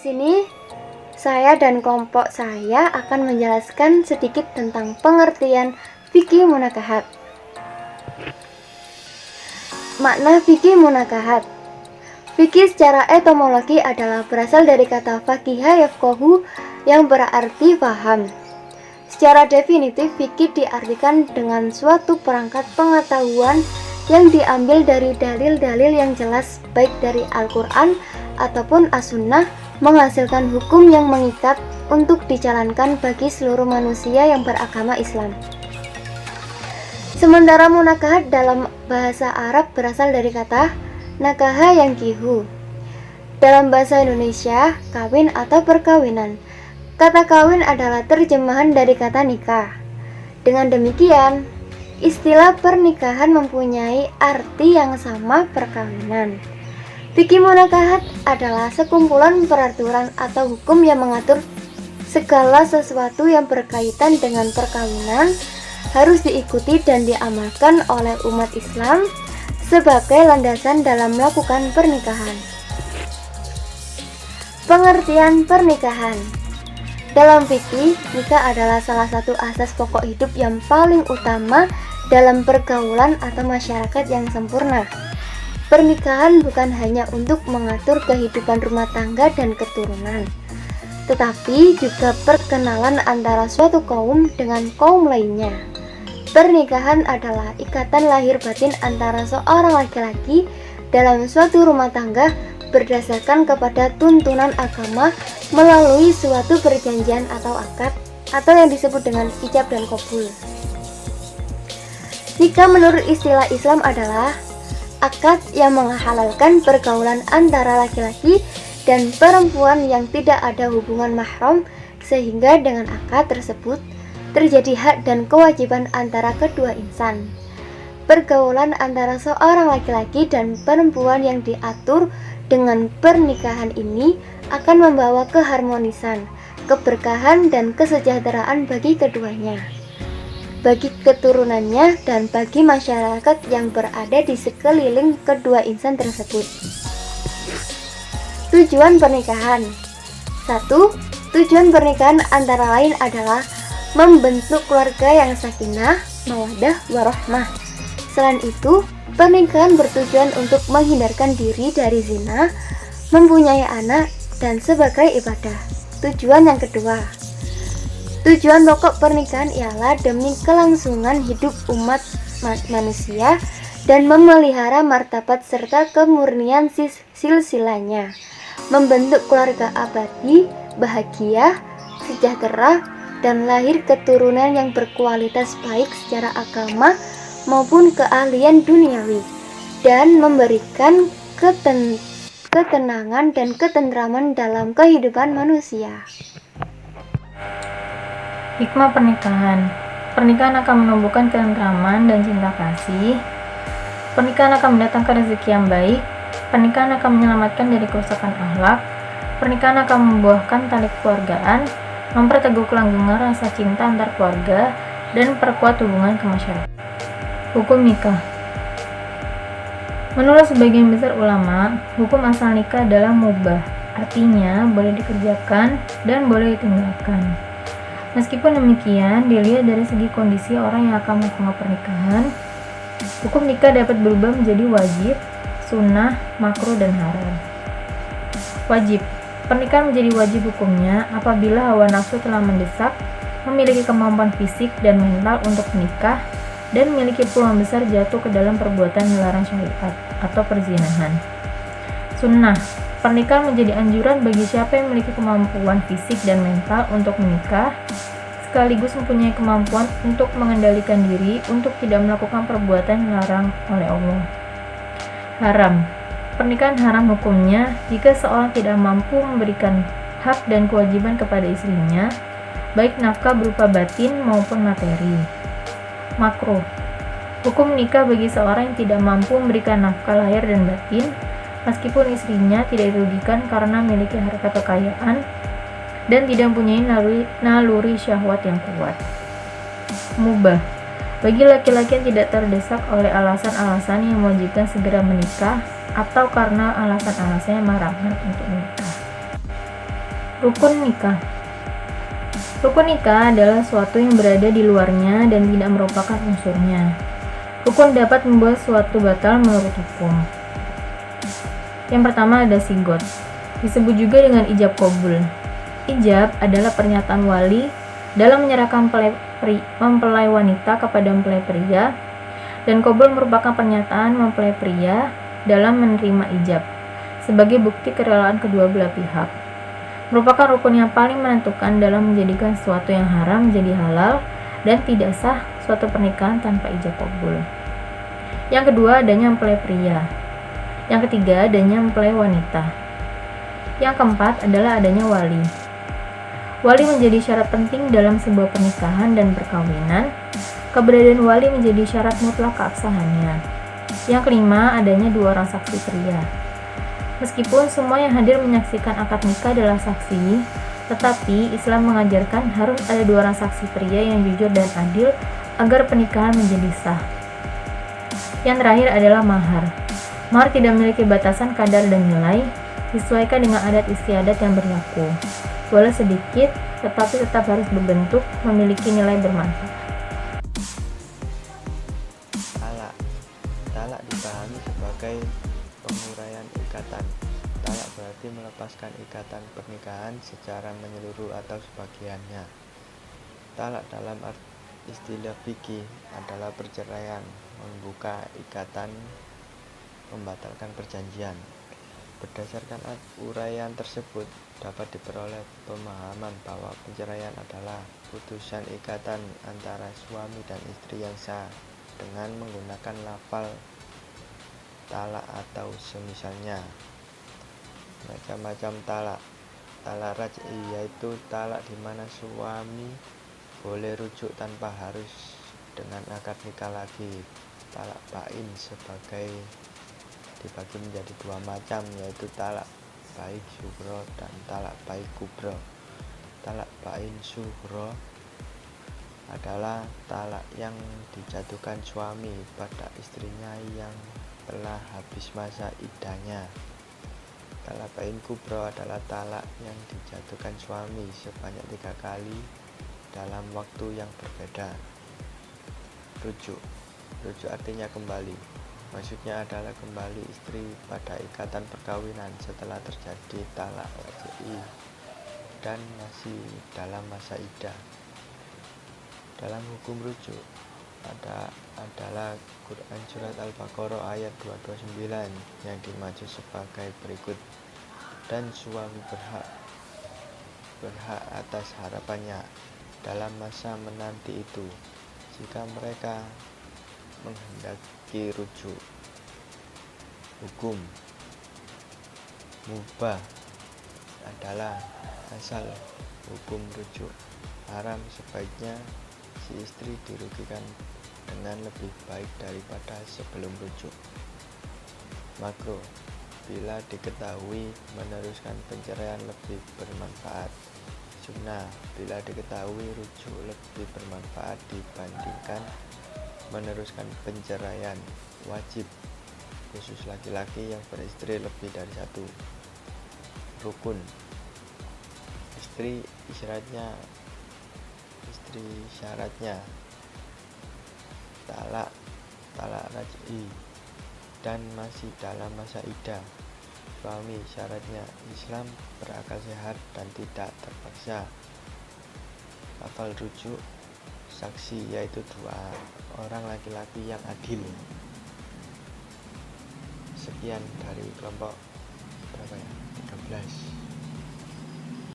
sini saya dan kelompok saya akan menjelaskan sedikit tentang pengertian fikih munakahat. Makna fikih munakahat. Fikih secara etimologi adalah berasal dari kata faqiha yafqahu yang berarti paham. Secara definitif, fikih diartikan dengan suatu perangkat pengetahuan yang diambil dari dalil-dalil yang jelas baik dari Al-Quran ataupun As-Sunnah, menghasilkan hukum yang mengikat untuk dijalankan bagi seluruh manusia yang beragama Islam. Sementara munakahat dalam bahasa Arab berasal dari kata nakaha yang kihu. Dalam bahasa Indonesia, kawin atau perkawinan. Kata kawin adalah terjemahan dari kata nikah. Dengan demikian, istilah pernikahan mempunyai arti yang sama perkawinan. Fikih munakahat adalah sekumpulan peraturan atau hukum yang mengatur segala sesuatu yang berkaitan dengan perkawinan harus diikuti dan diamalkan oleh umat Islam sebagai landasan dalam melakukan pernikahan. Pengertian pernikahan. Dalam fikih, nikah adalah salah satu asas pokok hidup yang paling utama dalam pergaulan atau masyarakat yang sempurna. Pernikahan bukan hanya untuk mengatur kehidupan rumah tangga dan keturunan, tetapi juga perkenalan antara suatu kaum dengan kaum lainnya. Pernikahan adalah ikatan lahir batin antara seorang laki-laki dalam suatu rumah tangga berdasarkan kepada tuntunan agama melalui suatu perjanjian atau akad atau yang disebut dengan ijab dan qabul. Nikah menurut istilah Islam adalah akad yang menghalalkan pergaulan antara laki-laki dan perempuan yang tidak ada hubungan mahram, sehingga dengan akad tersebut terjadi hak dan kewajiban antara kedua insan. Pergaulan antara seorang laki-laki dan perempuan yang diatur dengan pernikahan ini akan membawa keharmonisan, keberkahan, dan kesejahteraan bagi keduanya, bagi keturunannya, dan bagi masyarakat yang berada di sekeliling kedua insan tersebut. Tujuan pernikahan. 1. Tujuan pernikahan antara lain adalah membentuk keluarga yang sakinah, mawaddah, warahmah. Selain itu, pernikahan bertujuan untuk menghindarkan diri dari zina, mempunyai anak, dan sebagai ibadah. Tujuan yang kedua. Tujuan pokok pernikahan ialah demi kelangsungan hidup umat manusia dan memelihara martabat serta kemurnian silsilahnya, membentuk keluarga abadi, bahagia, sejahtera, dan lahir keturunan yang berkualitas baik secara agama maupun keahlian duniawi, dan memberikan ketenangan dan ketentraman dalam kehidupan manusia. Hikmah pernikahan. Pernikahan akan menumbuhkan ketentraman dan cinta kasih. Pernikahan akan mendatangkan rezeki yang baik. Pernikahan akan menyelamatkan dari kerusakan akhlak. Pernikahan akan membuahkan tali kekeluargaan, memperteguh kelanggengan rasa cinta antar keluarga, dan perkuat hubungan kemasyarakatan. Hukum nikah. Menurut sebagian besar ulama, hukum asal nikah adalah mubah, artinya boleh dikerjakan dan boleh ditinggalkan. Meskipun demikian, dilihat dari segi kondisi orang yang akan melakukan pernikahan, hukum nikah dapat berubah menjadi wajib, sunnah, makruh, dan haram. Wajib. Pernikahan menjadi wajib hukumnya apabila hawa nafsu telah mendesak, memiliki kemampuan fisik dan mental untuk menikah, dan memiliki peluang besar jatuh ke dalam perbuatan dilarang syariat atau perzinahan. Sunnah. Pernikahan menjadi anjuran bagi siapa yang memiliki kemampuan fisik dan mental untuk menikah, sekaligus mempunyai kemampuan untuk mengendalikan diri untuk tidak melakukan perbuatan dilarang oleh Allah. Haram. Pernikahan haram hukumnya jika seorang tidak mampu memberikan hak dan kewajiban kepada istrinya, baik nafkah berupa batin maupun materi. Makruh. Hukum nikah bagi seorang yang tidak mampu memberikan nafkah lahir dan batin, meskipun istrinya tidak dirugikan karena memiliki harta kekayaan dan tidak mempunyai naluri syahwat yang kuat. Mubah. Bagi laki-laki yang tidak terdesak oleh alasan-alasan yang mewajibkan segera menikah atau karena alasan-alasan yang melarangkan untuk menikah. Rukun nikah. Rukun nikah adalah suatu yang berada di luarnya dan tidak merupakan unsurnya. Rukun dapat membuat suatu batal menurut hukum. Yang pertama ada sigot, disebut juga dengan ijab kabul. Ijab adalah pernyataan wali dalam menyerahkan mempelai wanita kepada mempelai pria, dan kabul merupakan pernyataan mempelai pria dalam menerima ijab sebagai bukti kerelaan kedua belah pihak. Merupakan rukun yang paling menentukan dalam menjadikan sesuatu yang haram menjadi halal dan tidak sah suatu pernikahan tanpa ijab kabul. Yang kedua adanya mempelai pria. Yang ketiga adanya mempelai wanita. Yang keempat adalah adanya wali. Wali menjadi syarat penting dalam sebuah pernikahan dan perkawinan. Keberadaan wali menjadi syarat mutlak keabsahannya. Yang kelima adanya 2 orang saksi pria. Meskipun semua yang hadir menyaksikan akad nikah adalah saksi, tetapi Islam mengajarkan harus ada 2 orang saksi pria yang jujur dan adil agar pernikahan menjadi sah. Yang terakhir adalah mahar. Mahar tidak memiliki batasan kadar dan nilai, disesuaikan dengan adat istiadat yang berlaku. Boleh sedikit, tetapi tetap harus berbentuk, memiliki nilai bermanfaat. Talak. Talak dipahami sebagai penguraian ikatan. Talak berarti melepaskan ikatan pernikahan secara menyeluruh atau sebagiannya. Talak dalam istilah fikih adalah perceraian, membuka ikatan, membatalkan perjanjian. Berdasarkan uraian tersebut, dapat diperoleh pemahaman bahwa perceraian adalah putusan ikatan antara suami dan istri yang sah dengan menggunakan lafal talak atau semisalnya. Macam-macam talak. Talak raj'i yaitu talak di mana suami boleh rujuk tanpa harus dengan akad nikah lagi. Talak bain dibagi menjadi 2 macam, yaitu talak baik sughra dan talak baik kubra. Talak bain sughra adalah talak yang dijatuhkan suami pada istrinya yang telah habis masa iddahnya. Talak bain kubra adalah talak yang dijatuhkan suami sebanyak 3 kali dalam waktu yang berbeda. Rujuk. Rujuk artinya kembali. Maksudnya adalah kembali istri pada ikatan perkawinan setelah terjadi talak raj'i dan masih dalam masa iddah. Dalam hukum rujuk adalah Quran Surat Al-Baqarah ayat 229 yang dimaksud sebagai berikut. Dan suami berhak atas harapannya dalam masa menanti itu jika mereka menghendaki rujuk. Hukum mubah adalah asal hukum rujuk. Haram sebaiknya si istri dirugikan dengan lebih baik daripada sebelum rujuk. Makruh bila diketahui meneruskan perceraian lebih bermanfaat. Sunnah bila diketahui rujuk lebih bermanfaat dibandingkan meneruskan perceraian. Wajib khusus laki-laki yang beristri lebih dari 1. Rukun. Istri syaratnya talak raj'i dan masih dalam masa iddah. Suami syaratnya Islam, berakal sehat dan tidak terpaksa. Lafal rujuk saksi yaitu 2 orang laki-laki yang adil. Sekian dari kelompok 13.